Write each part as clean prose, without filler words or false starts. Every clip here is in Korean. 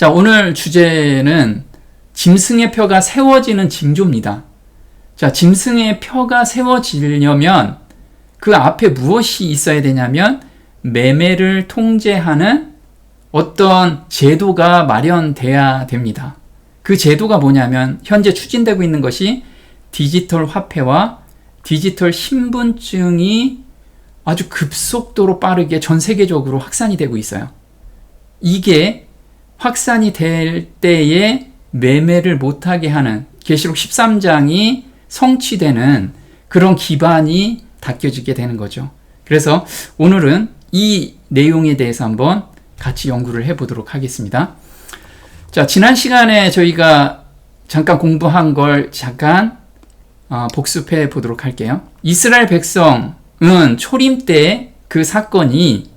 자, 오늘 주제는 짐승의 표가 세워지는 징조입니다. 자, 짐승의 표가 세워지려면 그 앞에 무엇이 있어야 되냐면 매매를 통제하는 어떤 제도가 마련돼야 됩니다. 그 제도가 뭐냐면 현재 추진되고 있는 것이 디지털 화폐와 디지털 신분증이 아주 급속도로 빠르게 전 세계적으로 확산이 되고 있어요. 이게 확산이 될 때에 매매를 못하게 하는 계시록 13장이 성취되는 그런 기반이 닦여지게 되는 거죠. 그래서 오늘은 이 내용에 대해서 한번 같이 연구를 해보도록 하겠습니다. 자, 지난 시간에 저희가 잠깐 공부한 걸 잠깐 복습해 보도록 할게요. 이스라엘 백성은 초림 때 그 사건이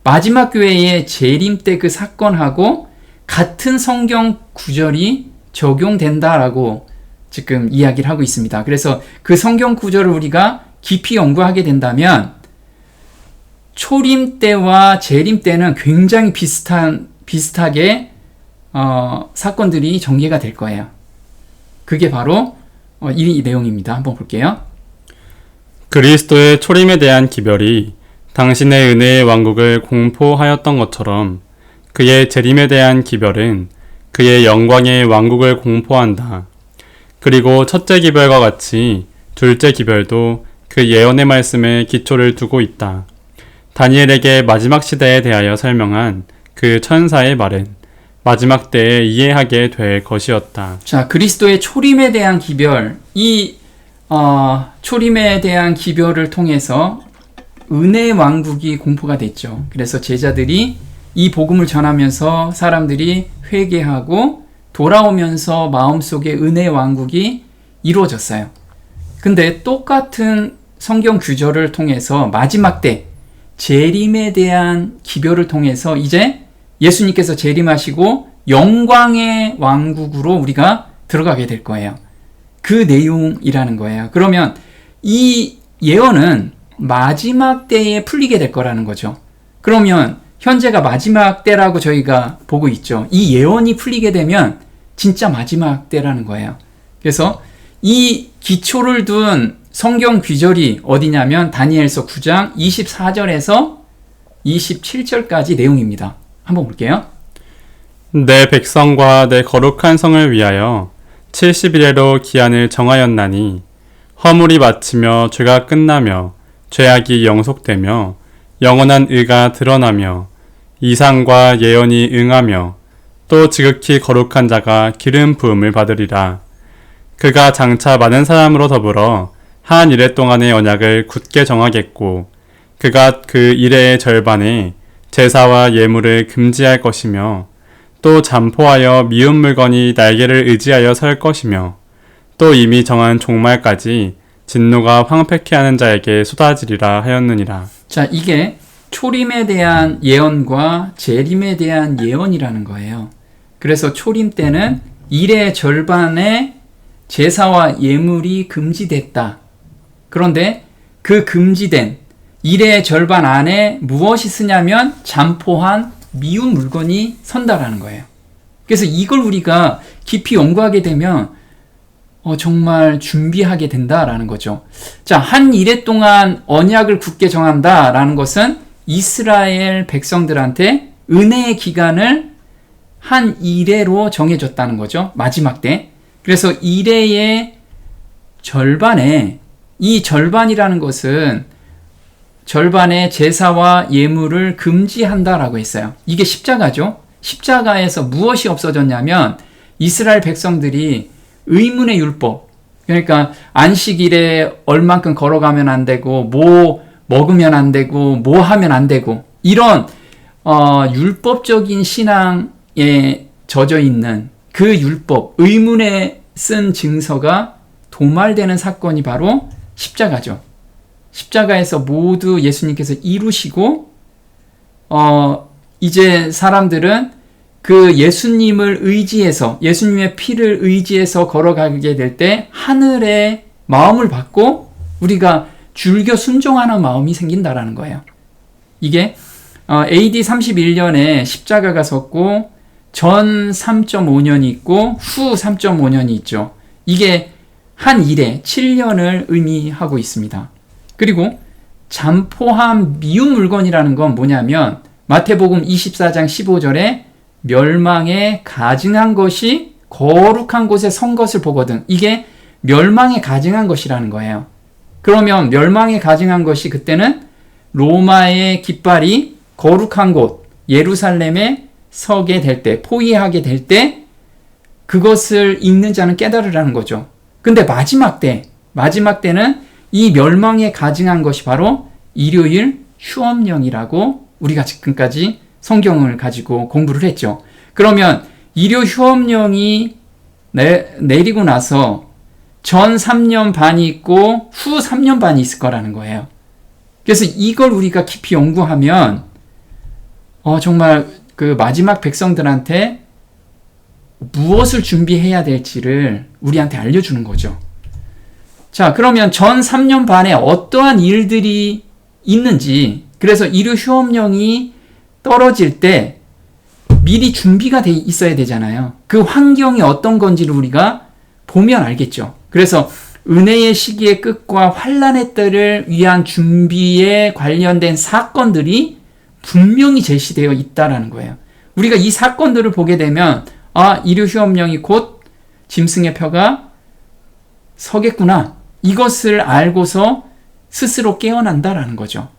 마지막 교회의 재림 때 그 사건하고 같은 성경 구절이 적용된다라고 지금 이야기를 하고 있습니다. 그래서 그 성경 구절을 우리가 깊이 연구하게 된다면 초림 때와 재림 때는 굉장히 비슷하게 사건들이 전개가 될 거예요. 그게 바로 이 내용입니다. 한번 볼게요. 그리스도의 초림에 대한 기별이 당신의 은혜의 왕국을 공포하였던 것처럼 그의 재림에 대한 기별은 그의 영광의 왕국을 공포한다. 그리고 첫째 기별과 같이 둘째 기별도 그 예언의 말씀에 기초를 두고 있다. 다니엘에게 마지막 시대에 대하여 설명한 그 천사의 말은 마지막 때에 이해하게 될 것이었다. 자, 그리스도의 초림에 대한 기별, 이 초림에 대한 기별을 통해서 은혜의 왕국이 공포가 됐죠. 그래서 제자들이 이 복음을 전하면서 사람들이 회개하고 돌아오면서 마음속에 은혜의 왕국이 이루어졌어요. 근데 똑같은 성경 규절을 통해서 마지막 때 재림에 대한 기별을 통해서 이제 예수님께서 재림하시고 영광의 왕국으로 우리가 들어가게 될 거예요. 그 내용이라는 거예요. 그러면 이 예언은 마지막 때에 풀리게 될 거라는 거죠. 그러면 현재가 마지막 때라고 저희가 보고 있죠. 이 예언이 풀리게 되면 진짜 마지막 때라는 거예요. 그래서 이 기초를 둔 성경 귀절이 어디냐면 다니엘서 9장 24절에서 27절까지 내용입니다. 한번 볼게요. 내 백성과 내 거룩한 성을 위하여 70일에로 기한을 정하였나니 허물이 마치며 죄가 끝나며 죄악이 영속되며 영원한 의가 드러나며 이상과 예언이 응하며 또 지극히 거룩한 자가 기름 부음을 받으리라. 그가 장차 많은 사람으로 더불어 한 이래 동안의 언약을 굳게 정하겠고 그가 그 이래의 절반에 제사와 예물을 금지할 것이며 또 잠포하여 미운 물건이 날개를 의지하여 설 것이며 또 이미 정한 종말까지 진노가 황폐케 하는 자에게 쏟아지리라 하였느니라. 자, 이게 초림에 대한 예언과 재림에 대한 예언이라는 거예요. 그래서 초림 때는 일의 절반의 제사와 예물이 금지됐다. 그런데 그 금지된 일의 절반 안에 무엇이 쓰냐면 잠포한 미운 물건이 선다라는 거예요. 그래서 이걸 우리가 깊이 연구하게 되면 정말 준비하게 된다라는 거죠. 자, 한 이래 동안 언약을 굳게 정한다라는 것은 이스라엘 백성들한테 은혜의 기간을 한 이래로 정해졌다는 거죠. 마지막 때. 그래서 이래의 절반에, 이 절반이라는 것은 절반의 제사와 예물을 금지한다라고 했어요. 이게 십자가죠. 십자가에서 무엇이 없어졌냐면 이스라엘 백성들이 의문의 율법, 그러니까 안식일에 얼만큼 걸어가면 안 되고 뭐 먹으면 안 되고 뭐 하면 안 되고 이런 율법적인 신앙에 젖어 있는 그 율법, 의문에 쓴 증서가 도말되는 사건이 바로 십자가죠. 십자가에서 모두 예수님께서 이루시고 이제 사람들은 그 예수님을 의지해서, 예수님의 피를 의지해서 걸어가게 될 때 하늘의 마음을 받고 우리가 줄겨 순종하는 마음이 생긴다라는 거예요. 이게 AD 31년에 십자가가 섰고 전 3.5년이 있고 후 3.5년이 있죠. 이게 한 일에 7년을 의미하고 있습니다. 그리고 잠포함 미운 물건이라는 건 뭐냐면 마태복음 24장 15절에 멸망에 가증한 것이 거룩한 곳에 선 것을 보거든. 이게 멸망에 가증한 것이라는 거예요. 그러면 멸망에 가증한 것이 그때는 로마의 깃발이 거룩한 곳 예루살렘에 서게 될 때, 포위하게 될 때 그것을 읽는 자는 깨달으라는 거죠. 근데 마지막 때는 이 멸망에 가증한 것이 바로 일요일 휴업령이라고 우리가 지금까지 성경을 가지고 공부를 했죠. 그러면 일요 휴업령이 내리고 나서 전 3년 반이 있고 후 3년 반이 있을 거라는 거예요. 그래서 이걸 우리가 깊이 연구하면 정말 그 마지막 백성들한테 무엇을 준비해야 될지를 우리한테 알려주는 거죠. 자, 그러면 전 3년 반에 어떠한 일들이 있는지, 그래서 일요 휴업령이 떨어질 때 미리 준비가 돼 있어야 되잖아요. 그 환경이 어떤 건지를 우리가 보면 알겠죠. 그래서 은혜의 시기의 끝과 환란의 때를 위한 준비에 관련된 사건들이 분명히 제시되어 있다라는 거예요. 우리가 이 사건들을 보게 되면 일요 휴업령이 곧 짐승의 표가 서겠구나. 이것을 알고서 스스로 깨어난다라는 거죠.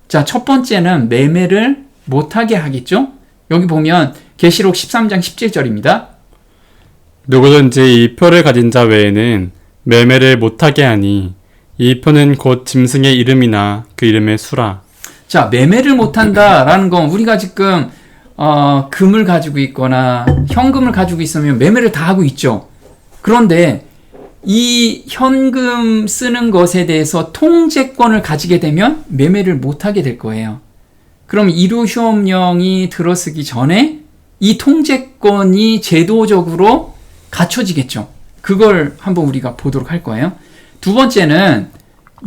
자, 첫 번째는 매매를 못하게 하겠죠. 여기 보면 계시록 13장 17절입니다. 누구든지 이 표를 가진 자 외에는 매매를 못하게 하니 이 표는 곧 짐승의 이름이나 그 이름의 수라. 자, 매매를 못한다라는 건 우리가 지금 금을 가지고 있거나 현금을 가지고 있으면 매매를 다 하고 있죠. 그런데 이 현금 쓰는 것에 대해서 통제권을 가지게 되면 매매를 못하게 될 거예요. 그럼 일요 휴업령이 들어서기 전에 이 통제권이 제도적으로 갖춰지겠죠. 그걸 한번 우리가 보도록 할 거예요. 두 번째는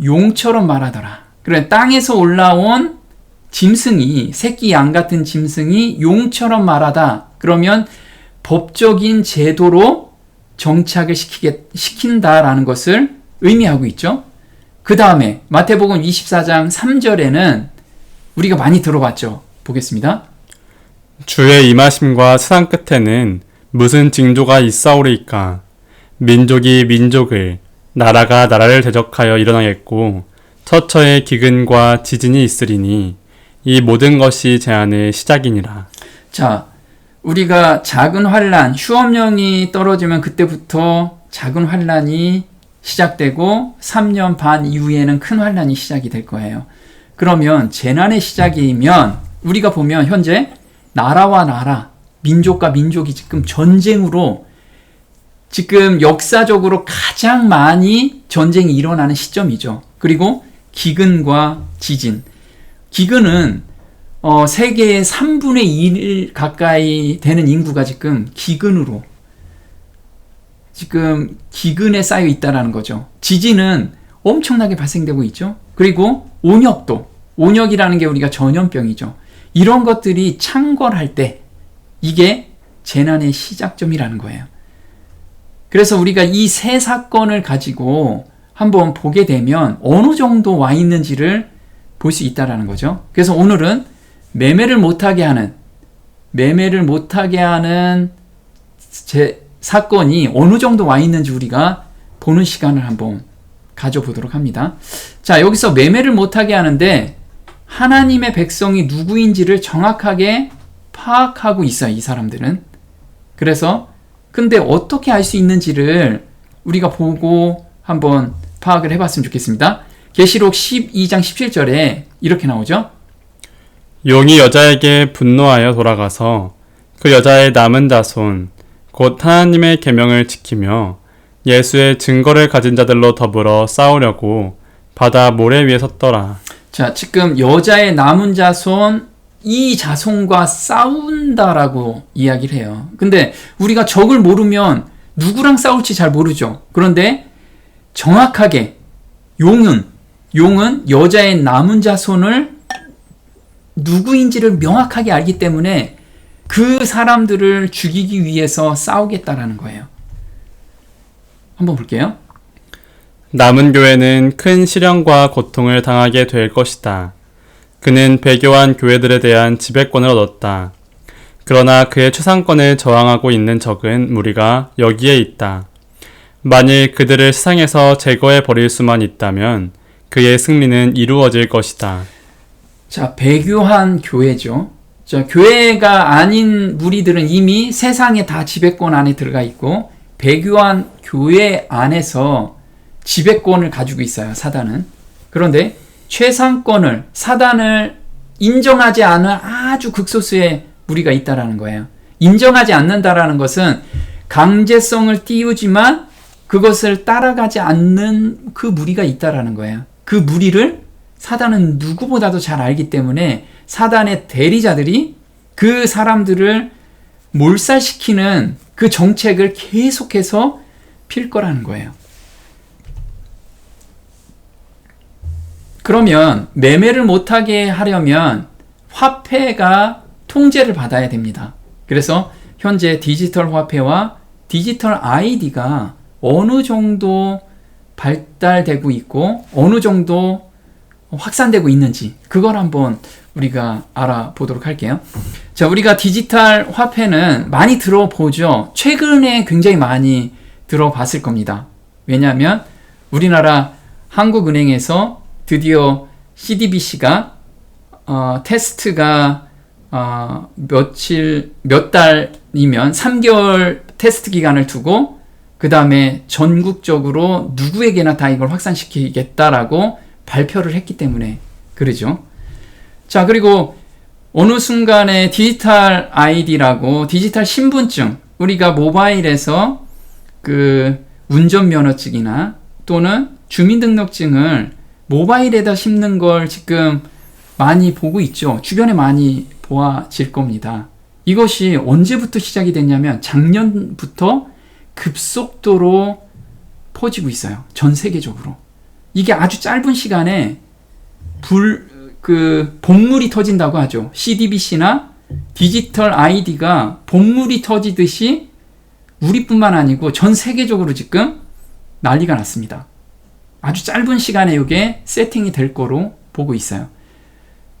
용처럼 말하더라. 그래, 땅에서 올라온 짐승이, 새끼 양 같은 짐승이 용처럼 말하다. 그러면 법적인 제도로 정착을 시킨다라는 것을 의미하고 있죠. 그 다음에 마태복음 24장 3절에는 우리가 많이 들어봤죠. 보겠습니다. 주의 임하심과 세상 끝에는 무슨 징조가 있사오리이까. 민족이 민족을, 나라가 나라를 대적하여 일어나겠고 처처에 기근과 지진이 있으리니 이 모든 것이 재앙의 시작이니라. 자, 우리가 작은 환란, 휴업령이 떨어지면 그때부터 작은 환란이 시작되고 3년 반 이후에는 큰 환란이 시작이 될 거예요. 그러면 재난의 시작이면 우리가 보면 현재 나라와 나라, 민족과 민족이 지금 전쟁으로 지금 역사적으로 가장 많이 전쟁이 일어나는 시점이죠. 그리고 기근과 지진. 기근은 세계의 3분의 1 가까이 되는 인구가 지금 기근으로 지금 기근에 쌓여 있다는 거죠. 지진은 엄청나게 발생되고 있죠. 그리고 온역이라는 게 우리가 전염병이죠. 이런 것들이 창궐할 때 이게 재난의 시작점이라는 거예요. 그래서 우리가 이 세 사건을 가지고 한번 보게 되면 어느 정도 와 있는지를 볼 수 있다는 거죠. 그래서 오늘은 매매를 못하게 하는 사건이 어느 정도 와 있는지 우리가 보는 시간을 한번 가져보도록 합니다. 자, 여기서 매매를 못하게 하는데 하나님의 백성이 누구인지를 정확하게 파악하고 있어요, 이 사람들은. 그래서 근데 어떻게 알 수 있는지를 우리가 보고 한번 파악을 해봤으면 좋겠습니다. 계시록 12장 17절에 이렇게 나오죠. 용이 여자에게 분노하여 돌아가서 그 여자의 남은 자손 곧 하나님의 계명을 지키며 예수의 증거를 가진 자들로 더불어 싸우려고 바다 모래 위에 섰더라. 자, 지금 여자의 남은 자손, 이 자손과 싸운다라고 이야기를 해요. 근데 우리가 적을 모르면 누구랑 싸울지 잘 모르죠. 그런데 정확하게 용은 여자의 남은 자손을 누구인지를 명확하게 알기 때문에 그 사람들을 죽이기 위해서 싸우겠다라는 거예요. 한번 볼게요. 남은 교회는 큰 시련과 고통을 당하게 될 것이다. 그는 배교한 교회들에 대한 지배권을 얻었다. 그러나 그의 최상권을 저항하고 있는 적은 무리가 여기에 있다. 만일 그들을 세상에서 제거해 버릴 수만 있다면 그의 승리는 이루어질 것이다. 자, 배교한 교회죠. 자, 교회가 아닌 무리들은 이미 세상에 다 지배권 안에 들어가 있고, 배교한 교회 안에서 지배권을 가지고 있어요, 사단은. 그런데 최상권을, 사단을 인정하지 않은 아주 극소수의 무리가 있다라는 거예요. 인정하지 않는다라는 것은 강제성을 띄우지만 그것을 따라가지 않는 그 무리가 있다라는 거예요. 그 무리를 사단은 누구보다도 잘 알기 때문에 사단의 대리자들이 그 사람들을 몰살시키는 그 정책을 계속해서 필 거라는 거예요. 그러면 매매를 못하게 하려면 화폐가 통제를 받아야 됩니다. 그래서 현재 디지털 화폐와 디지털 아이디가 어느 정도 발달되고 있고 어느 정도 확산되고 있는지 그걸 한번 우리가 알아보도록 할게요. 자, 우리가 디지털 화폐는 많이 들어보죠. 최근에 굉장히 많이 들어봤을 겁니다. 왜냐하면 우리나라 한국은행에서 드디어 CDBC가 테스트가 몇 달이면 3개월 테스트 기간을 두고 그 다음에 전국적으로 누구에게나 다 이걸 확산시키겠다라고 발표를 했기 때문에 그러죠. 자, 그리고 어느 순간에 디지털 아이디라고 디지털 신분증, 우리가 모바일에서 그 운전면허증이나 또는 주민등록증을 모바일에다 심는 걸 지금 많이 보고 있죠. 주변에 많이 보아질 겁니다. 이것이 언제부터 시작이 됐냐면 작년부터 급속도로 퍼지고 있어요. 전 세계적으로. 이게 아주 짧은 시간에 본물이 터진다고 하죠. CDBC나 디지털 아이디가 본물이 터지듯이 우리뿐만 아니고 전 세계적으로 지금 난리가 났습니다. 아주 짧은 시간에 이게 세팅이 될 거로 보고 있어요.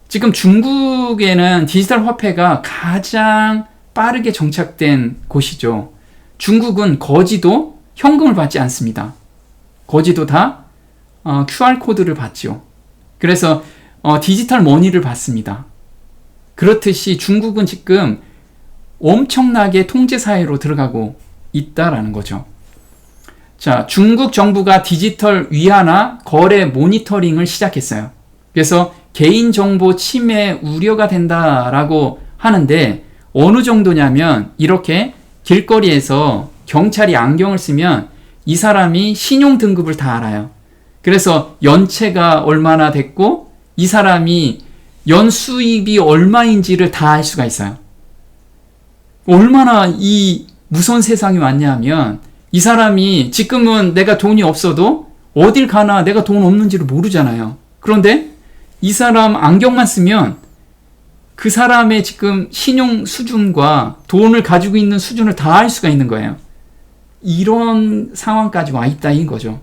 지금 중국에는 디지털 화폐가 가장 빠르게 정착된 곳이죠. 중국은 거지도 현금을 받지 않습니다. 거지도 다 QR코드를 받죠. 그래서 디지털 머니를 받습니다. 그렇듯이 중국은 지금 엄청나게 통제사회로 들어가고 있다라는 거죠. 자, 중국 정부가 디지털 위안화 거래 모니터링을 시작했어요. 그래서 개인정보 침해 우려가 된다라고 하는데 어느 정도냐면 이렇게 길거리에서 경찰이 안경을 쓰면 이 사람이 신용 등급을 다 알아요. 그래서 연체가 얼마나 됐고 이 사람이 연수입이 얼마인지를 다 알 수가 있어요. 얼마나 이 무서운 세상이 왔냐 하면 이 사람이 지금은 내가 돈이 없어도 어딜 가나 내가 돈 없는지를 모르잖아요. 그런데 이 사람 안경만 쓰면 그 사람의 지금 신용 수준과 돈을 가지고 있는 수준을 다 알 수가 있는 거예요. 이런 상황까지 와 있다인 거죠.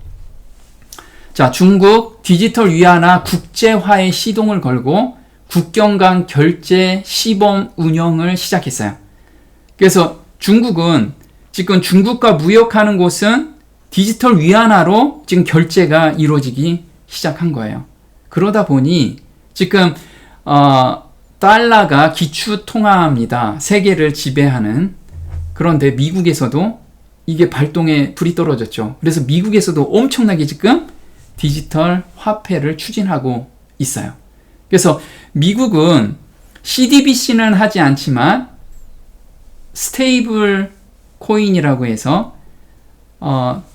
자, 중국 디지털 위안화 국제화의 시동을 걸고 국경 간 결제 시범 운영을 시작했어요. 그래서 중국은 지금 중국과 무역하는 곳은 디지털 위안화로 지금 결제가 이루어지기 시작한 거예요. 그러다 보니 지금 달러가 기축 통화입니다. 세계를 지배하는. 그런데 미국에서도 이게 발동에 불이 떨어졌죠. 그래서 미국에서도 엄청나게 지금 디지털 화폐를 추진하고 있어요. 그래서 미국은 CDBC는 하지 않지만 스테이블 코인이라고 해서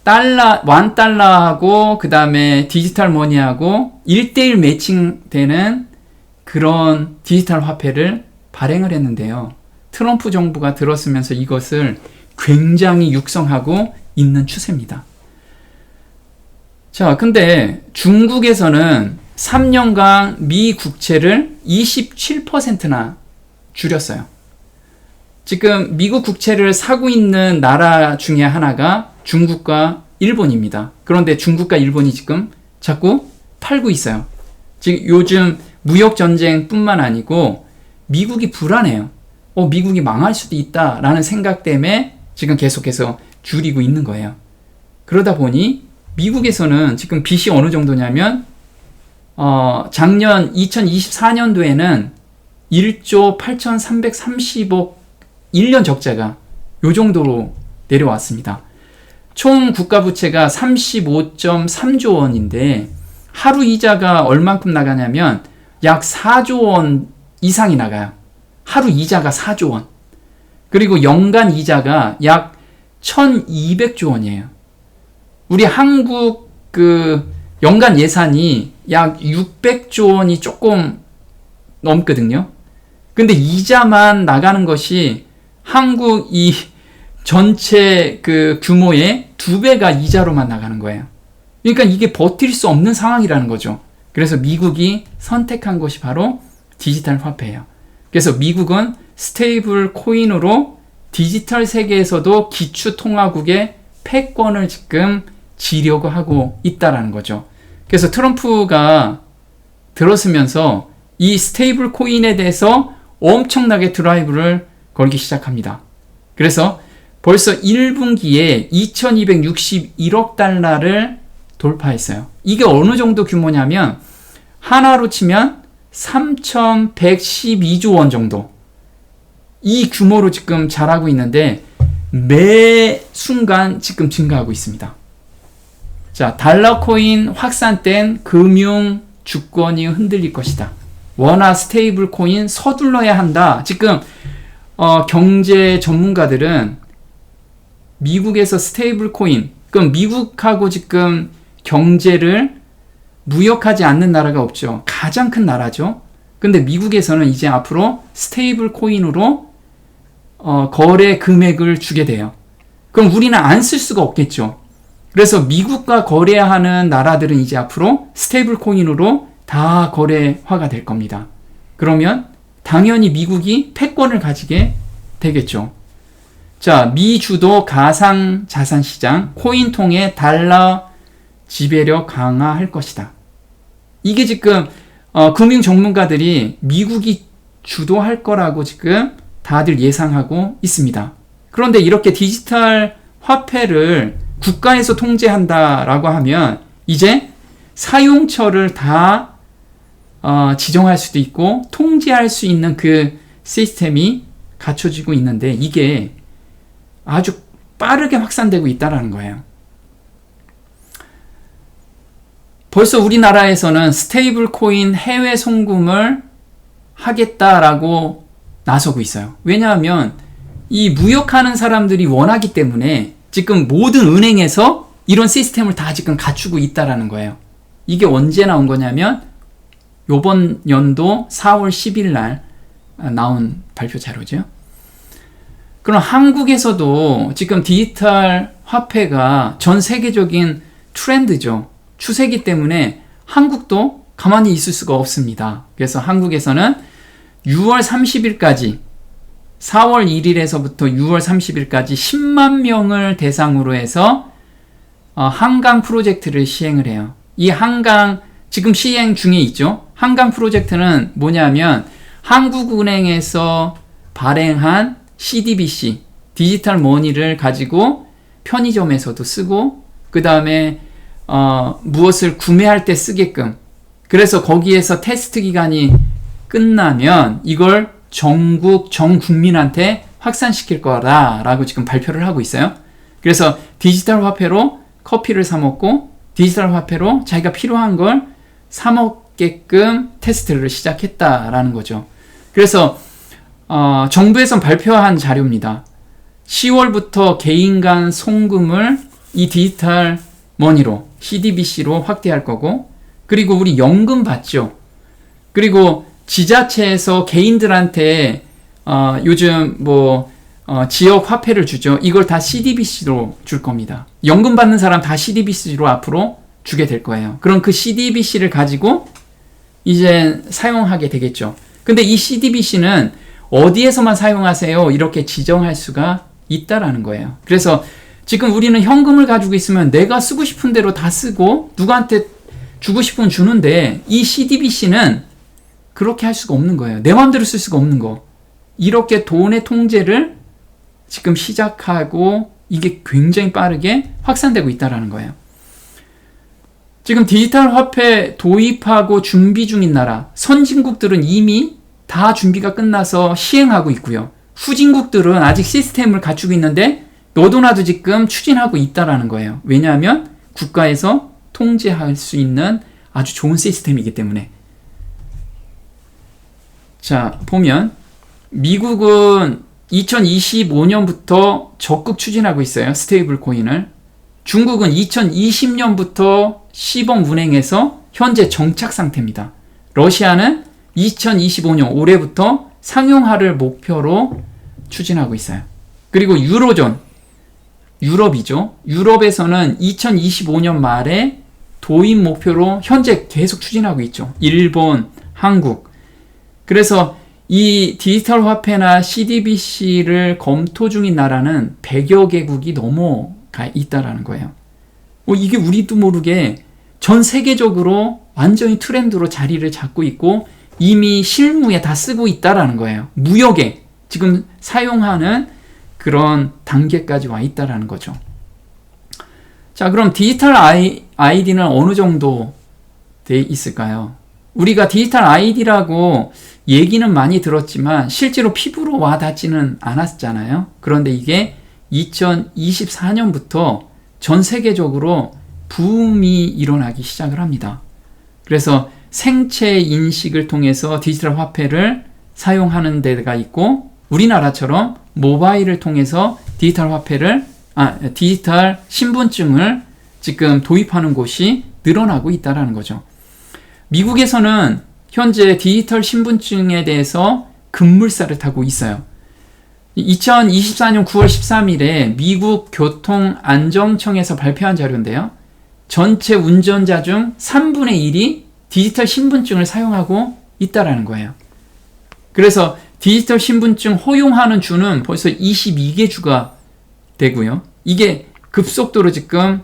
$1하고 그 다음에 디지털 머니하고 1:1 매칭되는 그런 디지털 화폐를 발행을 했는데요. 트럼프 정부가 들었으면서 이것을 굉장히 육성하고 있는 추세입니다. 자, 근데 중국에서는 3년간 미 국채를 27%나 줄였어요. 지금 미국 국채를 사고 있는 나라 중에 하나가 중국과 일본입니다. 그런데 중국과 일본이 지금 자꾸 팔고 있어요. 지금 요즘 무역 전쟁뿐만 아니고 미국이 불안해요. 미국이 망할 수도 있다라는 생각 때문에 지금 계속해서 줄이고 있는 거예요. 그러다 보니 미국에서는 지금 빚이 어느 정도냐면 작년 2024년도에는 1조 8,330억 1년 적자가 요 정도로 내려왔습니다. 총 국가부채가 35.3조 원인데 하루 이자가 얼만큼 나가냐면 약 4조 원 이상이 나가요. 하루 이자가 4조 원. 그리고 연간 이자가 약 1,200조 원이에요. 우리 한국 연간 예산이 약 600조 원이 조금 넘거든요. 근데 이자만 나가는 것이 한국 이 전체 규모의 2배가 이자로만 나가는 거예요. 그러니까 이게 버틸 수 없는 상황이라는 거죠. 그래서 미국이 선택한 것이 바로 디지털 화폐예요. 그래서 미국은 스테이블 코인으로 디지털 세계에서도 기축통화국의 패권을 지금 지려고 하고 있다라는 거죠. 그래서 트럼프가 들어서면서 이 스테이블 코인에 대해서 엄청나게 드라이브를 걸기 시작합니다. 그래서 벌써 1분기에 2261억 달러를 돌파했어요. 이게 어느 정도 규모냐면 하나로 치면 3112조 원 정도. 이 규모로 지금 자라고 있는데 매 순간 지금 증가하고 있습니다. 자, 달러 코인 확산된 금융 주권이 흔들릴 것이다. 워낙 스테이블 코인 서둘러야 한다. 지금 경제 전문가들은 미국에서 스테이블 코인, 그럼 미국하고 지금 경제를 무역하지 않는 나라가 없죠. 가장 큰 나라죠. 근데 미국에서는 이제 앞으로 스테이블 코인으로 거래 금액을 주게 돼요. 그럼 우리는 안 쓸 수가 없겠죠. 그래서 미국과 거래하는 나라들은 이제 앞으로 스테이블 코인으로 다 거래화가 될 겁니다. 그러면 당연히 미국이 패권을 가지게 되겠죠. 자, 미 주도 가상 자산 시장, 코인 통해 달러 지배력 강화할 것이다. 이게 지금 금융 전문가들이 미국이 주도할 거라고 지금 다들 예상하고 있습니다. 그런데 이렇게 디지털 화폐를 국가에서 통제한다라고 하면 이제 사용처를 다 지정할 수도 있고 통제할 수 있는 그 시스템이 갖춰지고 있는데 이게 아주 빠르게 확산되고 있다는 거예요. 벌써 우리나라에서는 스테이블 코인 해외 송금을 하겠다라고 나서고 있어요. 왜냐하면 이 무역하는 사람들이 원하기 때문에 지금 모든 은행에서 이런 시스템을 다 지금 갖추고 있다라는 거예요. 이게 언제 나온 거냐면 요번 연도 4월 10일 날 나온 발표 자료죠. 그럼 한국에서도 지금 디지털 화폐가 전 세계적인 트렌드죠. 추세이기 때문에 한국도 가만히 있을 수가 없습니다. 그래서 한국에서는 6월 30일까지 4월 1일에서부터 6월 30일까지 10만 명을 대상으로 해서 한강 프로젝트를 시행을 해요. 이 한강 지금 시행 중에 있죠. 한강 프로젝트는 뭐냐면 한국은행에서 발행한 CDBC 디지털 머니를 가지고 편의점에서도 쓰고 그 다음에 무엇을 구매할 때 쓰게끔, 그래서 거기에서 테스트 기간이 끝나면 이걸 전국 전 국민한테 확산시킬 거다라고 지금 발표를 하고 있어요. 그래서 디지털 화폐로 커피를 사 먹고 디지털 화폐로 자기가 필요한 걸 사 먹게끔 테스트를 시작했다라는 거죠. 그래서 정부에서 발표한 자료입니다. 10월부터 개인 간 송금을 이 디지털 머니로 CDBC로 확대할 거고, 그리고 우리 연금 받죠. 그리고 지자체에서 개인들한테 요즘 지역 화폐를 주죠. 이걸 다 CDBC로 줄 겁니다. 연금 받는 사람 다 CDBC로 앞으로 주게 될 거예요. 그럼 그 CDBC를 가지고 이제 사용하게 되겠죠. 근데 이 CDBC는 어디에서만 사용하세요 이렇게 지정할 수가 있다라는 거예요. 그래서 지금 우리는 현금을 가지고 있으면 내가 쓰고 싶은 대로 다 쓰고 누구한테 주고 싶으면 주는데, 이 CDBC는 그렇게 할 수가 없는 거예요. 내 마음대로 쓸 수가 없는 거. 이렇게 돈의 통제를 지금 시작하고 이게 굉장히 빠르게 확산되고 있다는 거예요. 지금 디지털 화폐 도입하고 준비 중인 나라, 선진국들은 이미 다 준비가 끝나서 시행하고 있고요. 후진국들은 아직 시스템을 갖추고 있는데 너도 나도 지금 추진하고 있다는 거예요. 왜냐하면 국가에서 통제할 수 있는 아주 좋은 시스템이기 때문에. 자, 보면 미국은 2025년부터 적극 추진하고 있어요. 스테이블 코인을. 중국은 2020년부터 시범 운행해서 현재 정착 상태입니다. 러시아는 2025년 올해부터 상용화를 목표로 추진하고 있어요. 그리고 유로존, 유럽이죠. 유럽에서는 2025년 말에 도입 목표로 현재 계속 추진하고 있죠. 일본, 한국. 그래서 이 디지털 화폐나 CDBC를 검토 중인 나라는 100여 개국이 넘어가 있다라는 거예요. 이게 우리도 모르게 전 세계적으로 완전히 트렌드로 자리를 잡고 있고 이미 실무에 다 쓰고 있다라는 거예요. 무역에 지금 사용하는 그런 단계까지 와 있다라는 거죠. 자, 그럼 디지털 아이디는 어느 정도 돼 있을까요? 우리가 디지털 아이디라고 얘기는 많이 들었지만 실제로 피부로 와 닿지는 않았잖아요. 그런데 이게 2024년부터 전 세계적으로 붐이 일어나기 시작을 합니다. 그래서 생체 인식을 통해서 디지털 화폐를 사용하는 데가 있고, 우리나라처럼 모바일을 통해서 디지털 신분증을 지금 도입하는 곳이 늘어나고 있다는 거죠. 미국에서는 현재 디지털 신분증에 대해서 급물살을 타고 있어요. 2024년 9월 13일에 미국 교통안전청에서 발표한 자료인데요. 전체 운전자 중 3분의 1이 디지털 신분증을 사용하고 있다는 거예요. 그래서 디지털 신분증 허용하는 주는 벌써 22개 주가 되고요. 이게 급속도로 지금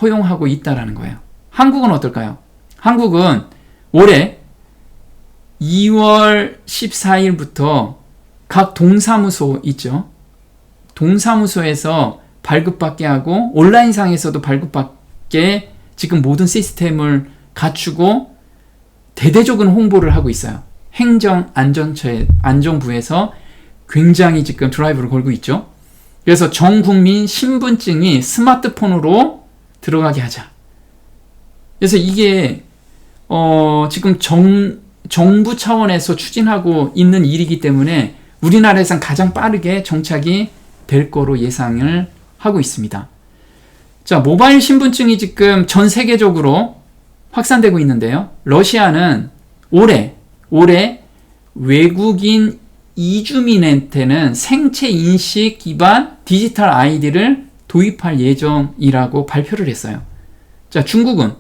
허용하고 있다는 거예요. 한국은 어떨까요? 한국은 올해 2월 14일부터 각 동사무소 있죠. 동사무소에서 발급받게 하고 온라인상에서도 발급받게 지금 모든 시스템을 갖추고 대대적인 홍보를 하고 있어요. 행정안전부에서 굉장히 지금 드라이브를 걸고 있죠. 그래서 전 국민 신분증이 스마트폰으로 들어가게 하자. 그래서 이게 지금 정부 차원에서 추진하고 있는 일이기 때문에 우리나라에선 가장 빠르게 정착이 될 거로 예상을 하고 있습니다. 자, 모바일 신분증이 지금 전 세계적으로 확산되고 있는데요. 러시아는 올해 외국인 이주민한테는 생체 인식 기반 디지털 아이디를 도입할 예정이라고 발표를 했어요. 자, 중국은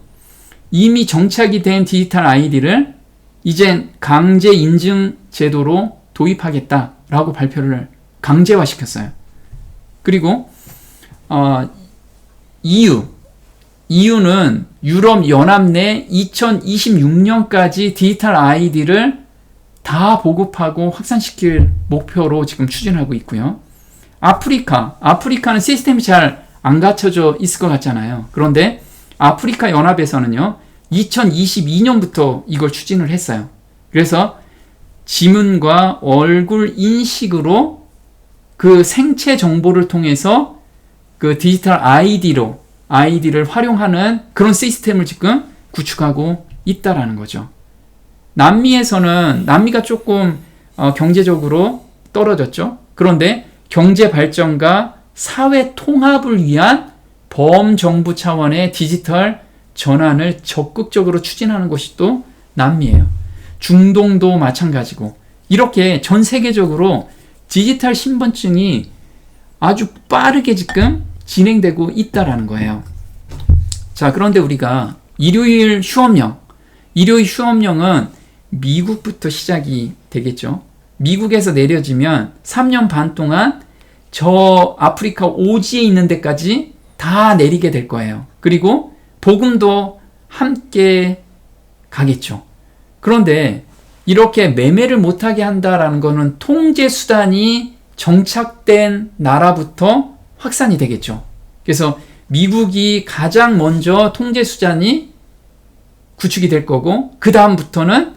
이미 정착이 된 디지털 아이디를 이젠 강제 인증 제도로 도입하겠다라고 발표를 강제화시켰어요. 그리고 EU는 유럽 연합 내 2026년까지 디지털 아이디를 다 보급하고 확산시킬 목표로 지금 추진하고 있고요. 아프리카는 시스템이 잘 안 갖춰져 있을 것 같잖아요. 그런데 아프리카 연합에서는요, 2022년부터 이걸 추진을 했어요. 그래서 지문과 얼굴 인식으로 그 생체 정보를 통해서 그 디지털 아이디를 활용하는 그런 시스템을 지금 구축하고 있다라는 거죠. 남미가 조금 경제적으로 떨어졌죠. 그런데 경제 발전과 사회 통합을 위한 범정부 차원의 디지털 전환을 적극적으로 추진하는 것이 또 남미예요. 중동도 마찬가지고, 이렇게 전 세계적으로 디지털 신분증이 아주 빠르게 지금 진행되고 있다라는 거예요. 자, 그런데 우리가 일요일 휴업령은 미국부터 시작이 되겠죠. 미국에서 내려지면 3년 반 동안 저 아프리카 오지에 있는 데까지 다 내리게 될 거예요. 그리고 복음도 함께 가겠죠. 그런데 이렇게 매매를 못하게 한다라는 것은 통제 수단이 정착된 나라부터 확산이 되겠죠. 그래서 미국이 가장 먼저 통제 수단이 구축이 될 거고, 그 다음부터는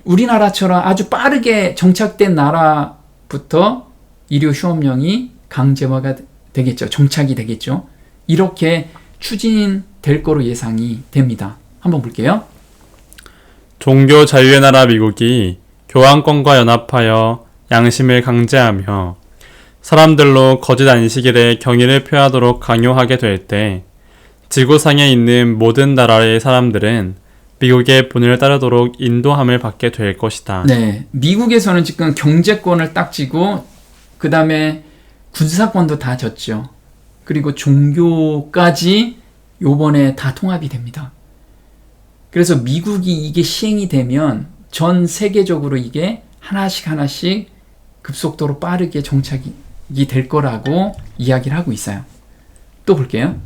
우리나라처럼 아주 빠르게 정착된 나라부터 의료 휴업령이 강제화가 되겠죠. 정착이 되겠죠. 이렇게 추진될 거로 예상이 됩니다. 한번 볼게요. 종교 자유의 나라 미국이 교황권과 연합하여 양심을 강제하며 사람들로 거짓 안식일에 경의를 표하도록 강요하게 될 때 지구상에 있는 모든 나라의 사람들은 미국의 본을 따르도록 인도함을 받게 될 것이다. 네, 미국에서는 지금 경제권을 딱 쥐고 그 다음에 군사권도 다 졌죠. 그리고 종교까지 요번에 다 통합이 됩니다. 그래서 미국이 이게 시행이 되면 전 세계적으로 이게 하나씩 급속도로 빠르게 정착이 될 거라고 이야기를 하고 있어요. 또 볼게요.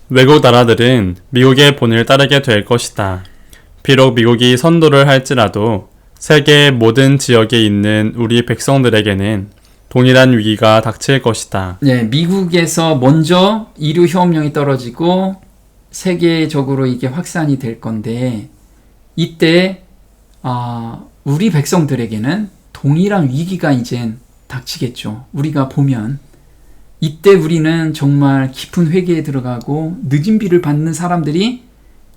외국 나라들은 미국의 본을 따르게 될 것이다. 비록 미국이 선도를 할지라도 세계의 모든 지역에 있는 우리 백성들에게는 동일한 위기가 닥칠 것이다. 네, 미국에서 먼저 의료 휴업령이 떨어지고 세계적으로 이게 확산이 될 건데, 이때 우리 백성들에게는 동일한 위기가 이젠 닥치겠죠. 우리가 보면 이때 우리는 정말 깊은 회개에 들어가고 늦은 비를 받는 사람들이,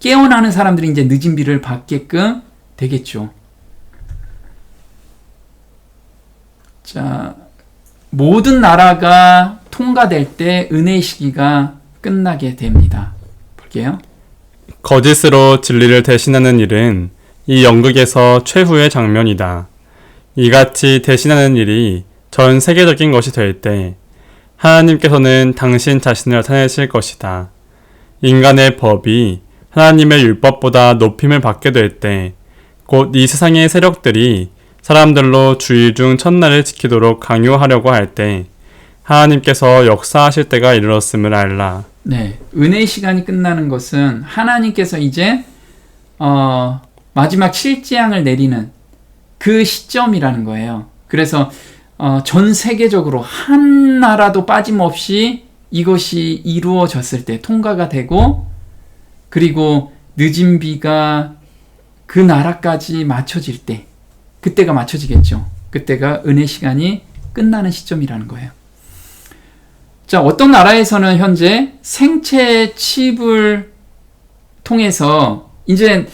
깨어나는 사람들이 이제 늦은 비를 받게끔 되겠죠. 자, 모든 나라가 통과될 때 은혜의 시기가 끝나게 됩니다. 볼게요. 거짓으로 진리를 대신하는 일은 이 연극에서 최후의 장면이다. 이같이 대신하는 일이 전 세계적인 것이 될 때 하나님께서는 당신 자신을 나타내실 것이다. 인간의 법이 하나님의 율법보다 높임을 받게 될 때 곧 이 세상의 세력들이 사람들로 주의 중 첫날을 지키도록 강요하려고 할 때 하나님께서 역사하실 때가 이르렀음을 알라. 네, 은혜의 시간이 끝나는 것은 하나님께서 이제 마지막 7재앙을 내리는 그 시점이라는 거예요. 그래서 전 세계적으로 한 나라도 빠짐없이 이것이 이루어졌을 때, 통과가 되고, 그리고 늦은 비가 그 나라까지 맞춰질 때, 그때가 맞춰지겠죠. 그때가 은혜 시간이 끝나는 시점이라는 거예요. 자, 어떤 나라에서는 현재 생체 칩을 통해서 이제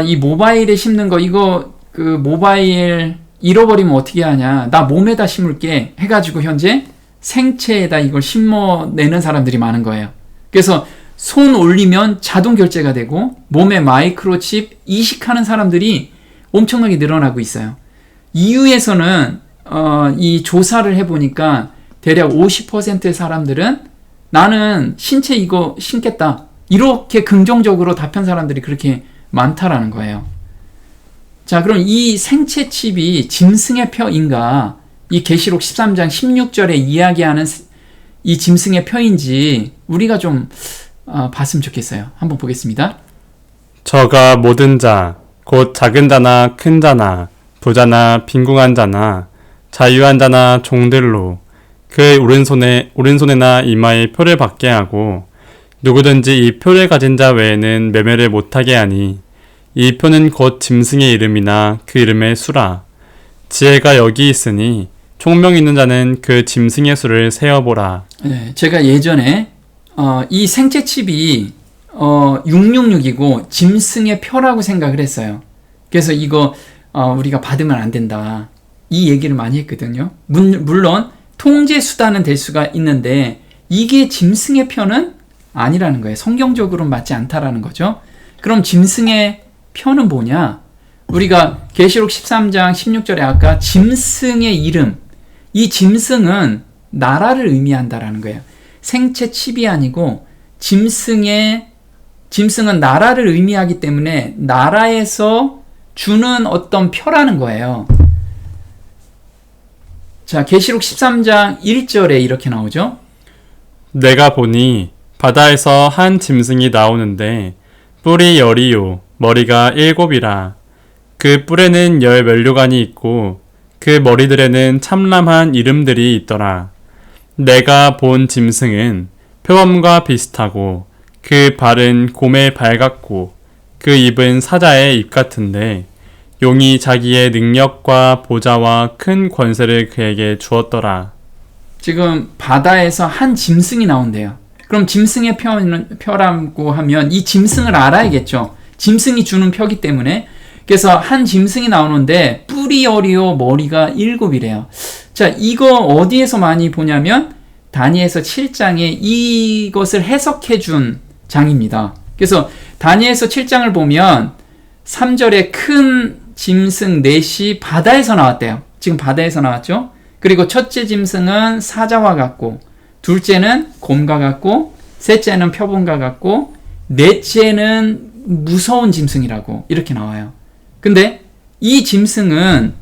이 모바일에 심는 거, 이거 그 모바일 잃어버리면 어떻게 하냐, 나 몸에다 심을게 해가지고 현재 생체에다 이걸 심어내는 사람들이 많은 거예요. 그래서 손 올리면 자동 결제가 되고 몸에 마이크로칩 이식하는 사람들이 엄청나게 늘어나고 있어요. EU에서는 이 조사를 해보니까 대략 50%의 사람들은 나는 신체 이거 심겠다, 이렇게 긍정적으로 답한 사람들이 그렇게 많다라는 거예요. 자, 그럼 이 생체 칩이 짐승의 표인가, 이 계시록 13장 16절에 이야기하는 이 짐승의 표인지 우리가 좀 봤으면 좋겠어요. 한번 보겠습니다. 저가 모든 자, 곧 작은 자나 큰 자나 부자나 빈궁한 자나 자유한 자나 종들로 그의 오른손에나 이마에 표를 받게 하고 누구든지 이 표를 가진 자 외에는 매매를 못하게 하니 이 표는 곧 짐승의 이름이나 그 이름의 수라. 지혜가 여기 있으니 총명 있는 자는 그 짐승의 수를 세어보라. 네, 제가 예전에 이 생체 칩이 666이고 짐승의 표라고 생각을 했어요. 그래서 이거 우리가 받으면 안 된다, 이 얘기를 많이 했거든요. 물론 통제 수단은 될 수가 있는데 이게 짐승의 표는 아니라는 거예요. 성경적으로는 맞지 않다라는 거죠. 그럼 짐승의 표는 뭐냐? 우리가 계시록 13장 16절에 아까 짐승의 이름, 이 짐승은 나라를 의미한다라는 거예요. 생체 칩이 아니고 짐승은 나라를 의미하기 때문에 나라에서 주는 어떤 표라는 거예요. 자, 계시록 13장 1절에 이렇게 나오죠. 내가 보니 바다에서 한 짐승이 나오는데 뿔이 10이요 머리가 7이라. 그 뿔에는 10 면류관이 있고 그 머리들에는 참람한 이름들이 있더라. 내가 본 짐승은 표범과 비슷하고 그 발은 곰의 발 같고 그 입은 사자의 입 같은데 용이 자기의 능력과 보좌와 큰 권세를 그에게 주었더라. 지금 바다에서 한 짐승이 나온대요. 그럼 짐승의 표라고 하면 이 짐승을 알아야겠죠. 짐승이 주는 표기 때문에. 그래서 한 짐승이 나오는데 뿔이 10이요 머리가 7이래요. 자, 이거 어디에서 많이 보냐면 다니엘서 7장에 이것을 해석해 준 장입니다. 그래서 다니엘서 7장을 보면 3절에 큰 짐승 넷이 바다에서 나왔대요. 지금 바다에서 나왔죠. 그리고 첫째 짐승은 사자와 같고, 둘째는 곰과 같고, 셋째는 표범과 같고, 넷째는 무서운 짐승이라고 이렇게 나와요. 근데 이 짐승은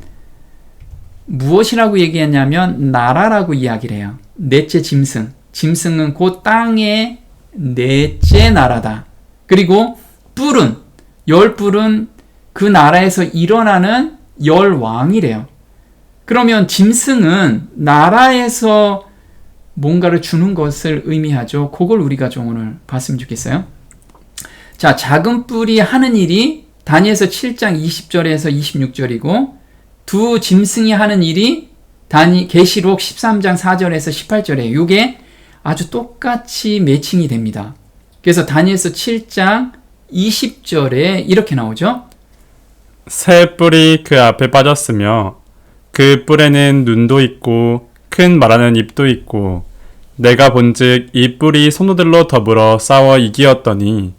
무엇이라고 얘기했냐면 나라라고 이야기를 해요. 넷째 짐승. 짐승은 곧 땅의 넷째 나라다. 그리고 뿔은, 10뿔은 그 나라에서 일어나는 10왕이래요. 그러면 짐승은 나라에서 뭔가를 주는 것을 의미하죠. 그걸 우리가 좀 오늘 봤으면 좋겠어요. 자, 작은 뿔이 하는 일이 다니엘서 7장 20절에서 26절이고 두 짐승이 하는 일이 계시록 13장 4절에서 18절이에요. 이게 아주 똑같이 매칭이 됩니다. 그래서 다니엘서 7장 20절에 이렇게 나오죠. 새 뿔이 그 앞에 빠졌으며 그 뿔에는 눈도 있고 큰 말하는 입도 있고 내가 본즉 이 뿔이 성도들로 더불어 싸워 이기었더니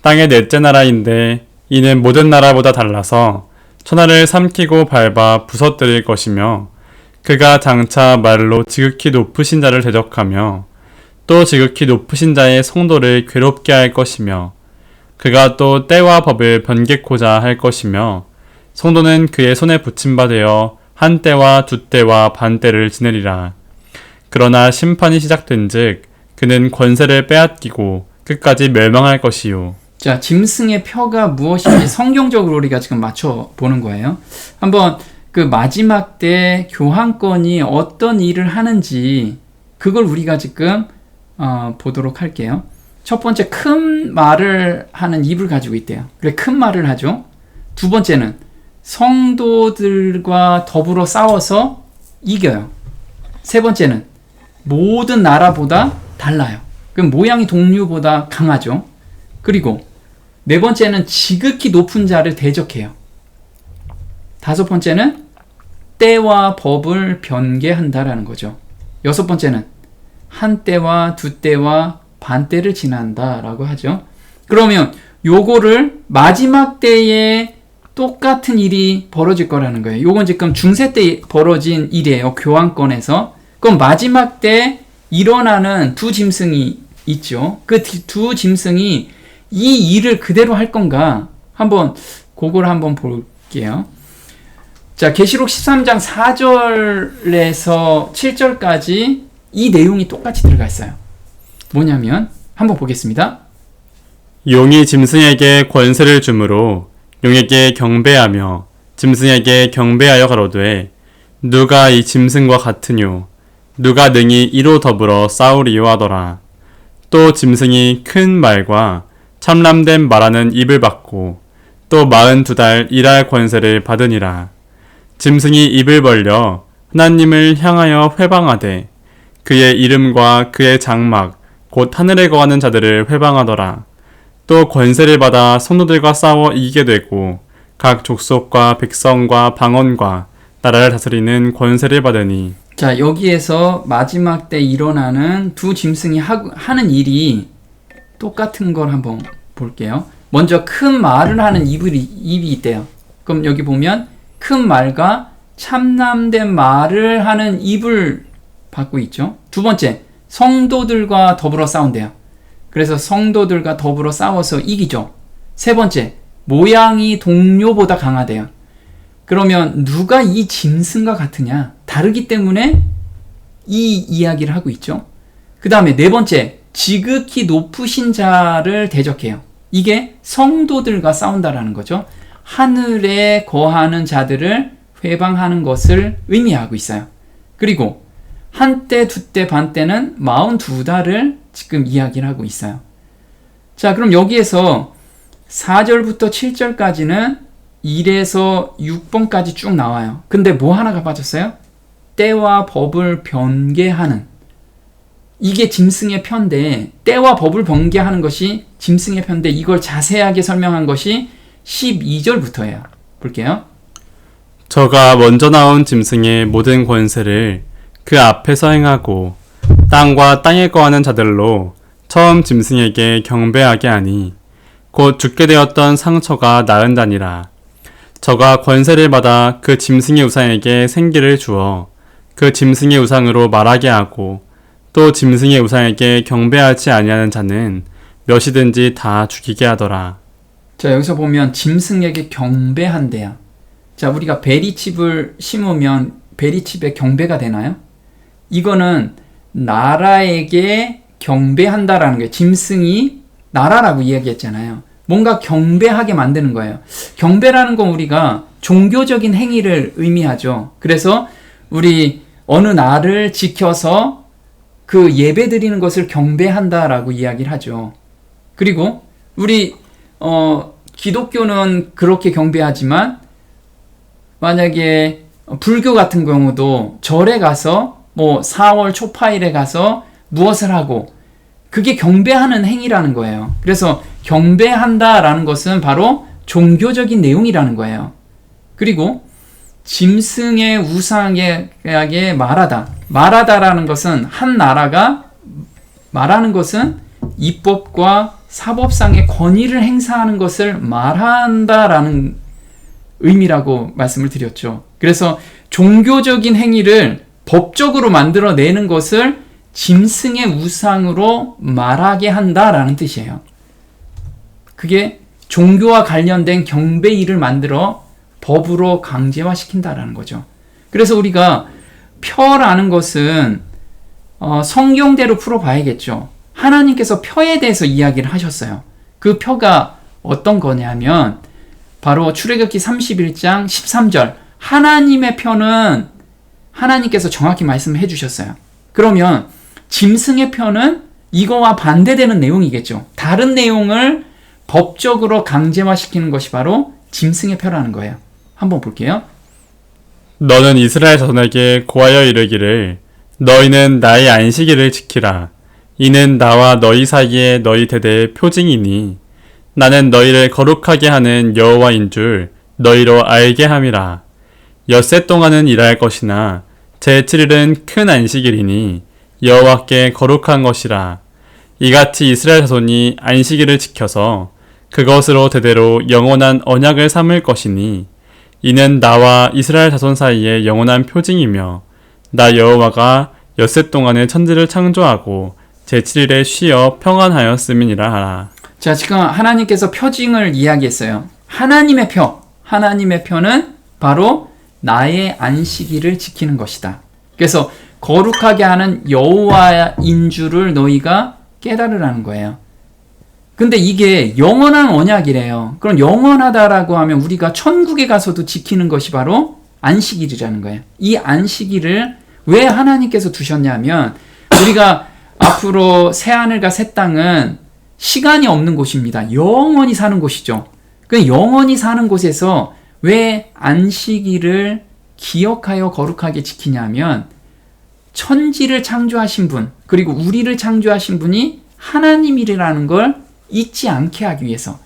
땅의 넷째 나라인데 이는 모든 나라보다 달라서 천하를 삼키고 밟아 부서뜨릴 것이며 그가 장차 말로 지극히 높으신 자를 대적하며 또 지극히 높으신 자의 성도를 괴롭게 할 것이며 그가 또 때와 법을 변개코자 할 것이며 성도는 그의 손에 붙임바 되어 한 때와 두 때와 반 때를 지내리라. 그러나 심판이 시작된즉 그는 권세를 빼앗기고 끝까지 멸망할 것이요. 자, 짐승의 표가 무엇인지 성경적으로 우리가 지금 맞춰보는 거예요. 한번 그 마지막 때 교황권이 어떤 일을 하는지 그걸 우리가 지금 보도록 할게요. 첫 번째, 큰 말을 하는 입을 가지고 있대요. 그래, 큰 말을 하죠. 두 번째는 성도들과 더불어 싸워서 이겨요. 세 번째는 모든 나라보다 달라요. 그럼 모양이 동류보다 강하죠. 그리고 네 번째는 지극히 높은 자를 대적해요. 다섯 번째는 때와 법을 변개한다라는 거죠. 여섯 번째는 한 때와 두 때와 반 때를 지난다라고 하죠. 그러면 요거를 마지막 때에 똑같은 일이 벌어질 거라는 거예요. 요건 지금 중세 때 벌어진 일이에요. 교황권에서. 그럼 마지막 때 일어나는 두 짐승이 있죠. 그 두 짐승이 이 일을 그대로 할 건가? 그걸 한번 볼게요. 자, 계시록 13장 4절에서 7절까지 이 내용이 똑같이 들어가 있어요. 뭐냐면 한번 보겠습니다. 용이 짐승에게 권세를 주므로 용에게 경배하며 짐승에게 경배하여 가로되 누가 이 짐승과 같으뇨 누가 능히 이로 더불어 싸우리요 하더라. 또 짐승이 큰 말과 참람된 말하는 입을 받고 또 42달 일할 권세를 받으니라. 짐승이 입을 벌려 하나님을 향하여 회방하되 그의 이름과 그의 장막 곧 하늘에 거하는 자들을 회방하더라. 또 권세를 받아 성도들과 싸워 이기게 되고 각 족속과 백성과 방언과 나라를 다스리는 권세를 받으니. 자, 여기에서 마지막 때 일어나는 두 짐승이 하는 일이 똑같은 걸 한번 볼게요. 먼저 큰 말을 하는 입이 있대요. 그럼 여기 보면 큰 말과 참남된 말을 하는 입을 받고 있죠. 두 번째, 성도들과 더불어 싸운대요. 그래서 성도들과 더불어 싸워서 이기죠. 세 번째, 모양이 동료보다 강하대요. 그러면 누가 이 짐승과 같으냐? 다르기 때문에 이 이야기를 하고 있죠. 그 다음에 네 번째, 지극히 높으신 자를 대적해요. 이게 성도들과 싸운다라는 거죠. 하늘에 거하는 자들을 회방하는 것을 의미하고 있어요. 그리고 한때, 두때, 반때는 42달을 지금 이야기를 하고 있어요. 자, 그럼 여기에서 4절부터 7절까지는 1에서 6번까지 쭉 나와요. 근데 뭐 하나가 빠졌어요? 때와 법을 변개하는. 이게 짐승의 편인데, 때와 법을 변개하는 것이 짐승의 편인데, 이걸 자세하게 설명한 것이 12절부터예요. 볼게요. 저가 먼저 나온 짐승의 모든 권세를 그 앞에서 행하고 땅과 땅에 거하는 자들로 처음 짐승에게 경배하게 하니 곧 죽게 되었던 상처가 나은다니라. 저가 권세를 받아 그 짐승의 우상에게 생기를 주어 그 짐승의 우상으로 말하게 하고 또 짐승의 우상에게 경배하지 아니하는 자는 몇이든지 다 죽이게 하더라. 자, 여기서 보면 짐승에게 경배한대요. 자, 우리가 베리칩을 심으면 베리칩에 경배가 되나요? 이거는 나라에게 경배한다라는 거예요. 짐승이 나라라고 이야기했잖아요. 뭔가 경배하게 만드는 거예요. 경배라는 건 우리가 종교적인 행위를 의미하죠. 그래서 우리 어느 날을 지켜서 그 예배 드리는 것을 경배한다라고 이야기를 하죠. 그리고 우리 기독교는 그렇게 경배하지만 만약에 불교 같은 경우도 절에 가서 뭐 4월 초파일에 가서 무엇을 하고 그게 경배하는 행위라는 거예요. 그래서 경배한다라는 것은 바로 종교적인 내용이라는 거예요. 그리고 짐승의 우상에게 말하다라는 것은 한 나라가 말하는 것은 입법과 사법상의 권위를 행사하는 것을 말한다라는 의미라고 말씀을 드렸죠. 그래서 종교적인 행위를 법적으로 만들어내는 것을 짐승의 우상으로 말하게 한다라는 뜻이에요. 그게 종교와 관련된 경배일을 만들어 법으로 강제화시킨다라는 거죠. 그래서 우리가 표라는 것은 성경대로 풀어봐야겠죠. 하나님께서 표에 대해서 이야기를 하셨어요. 그 표가 어떤 거냐면 바로 출애굽기 31장 13절 하나님의 표는 하나님께서 정확히 말씀해 주셨어요. 그러면 짐승의 표는 이거와 반대되는 내용이겠죠. 다른 내용을 법적으로 강제화시키는 것이 바로 짐승의 표라는 거예요. 한번 볼게요. 너는 이스라엘 자손에게 고하여 이르기를 너희는 나의 안식일을 지키라. 이는 나와 너희 사이에 너희 대대의 표징이니 나는 너희를 거룩하게 하는 여호와인 줄 너희로 알게 함이라. 엿새 동안은 일할 것이나 제7일은 큰 안식일이니 여호와께 거룩한 것이라. 이같이 이스라엘 자손이 안식일을 지켜서 그것으로 대대로 영원한 언약을 삼을 것이니 이는 나와 이스라엘 자손 사이의 영원한 표징이며 나 여호와가 엿새 동안에 천지를 창조하고 제7일에 쉬어 평안하였음이니라 하라. 자, 지금 하나님께서 표징을 이야기했어요. 하나님의 표는 바로 나의 안식일을 지키는 것이다. 그래서 거룩하게 하는 여호와인 줄을 너희가 깨달으라는 거예요. 근데 이게 영원한 언약이래요. 그럼 영원하다라고 하면 우리가 천국에 가서도 지키는 것이 바로 안식일이라는 거예요. 이 안식일을 왜 하나님께서 두셨냐면 우리가 앞으로 새하늘과 새 땅은 시간이 없는 곳입니다. 영원히 사는 곳이죠. 그 영원히 사는 곳에서 왜 안식일을 기억하여 거룩하게 지키냐면 천지를 창조하신 분, 그리고 우리를 창조하신 분이 하나님이라는 걸 잊지 않게 하기 위해서.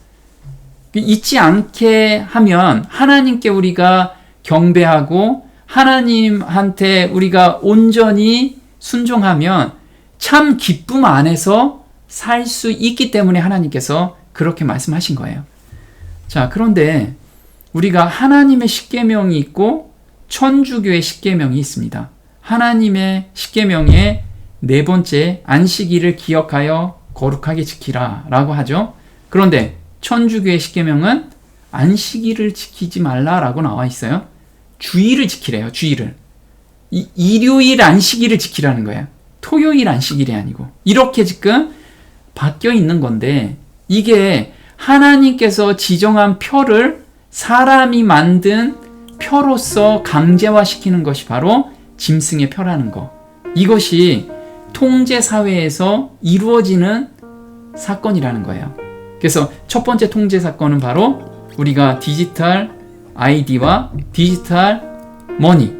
잊지 않게 하면 하나님께 우리가 경배하고 하나님한테 우리가 온전히 순종하면 참 기쁨 안에서 살 수 있기 때문에 하나님께서 그렇게 말씀하신 거예요. 자, 그런데 우리가 하나님의 십계명이 있고 천주교의 십계명이 있습니다. 하나님의 십계명의 네 번째 안식일을 기억하여 거룩하게 지키라 라고 하죠. 그런데 천주교의 십계명은 안식일을 지키지 말라라고 나와 있어요. 주의를 지키래요. 주의를. 일요일 안식일을 지키라는 거야. 토요일 안식일이 아니고. 이렇게 지금 바뀌어 있는 건데, 이게 하나님께서 지정한 표를 사람이 만든 표로서 강제화시키는 것이 바로 짐승의 표라는 거. 이것이 통제사회에서 이루어지는 사건이라는 거예요. 그래서 첫 번째 통제 사건은 바로 우리가 디지털 아이디와 디지털 머니,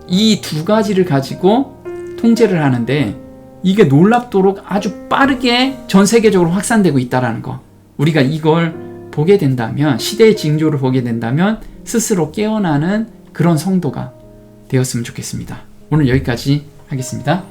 이 두 가지를 가지고 통제를 하는데, 이게 놀랍도록 아주 빠르게 전 세계적으로 확산되고 있다는 거. 우리가 이걸 보게 된다면, 시대의 징조를 보게 된다면 스스로 깨어나는 그런 성도가 되었으면 좋겠습니다. 오늘 여기까지 하겠습니다.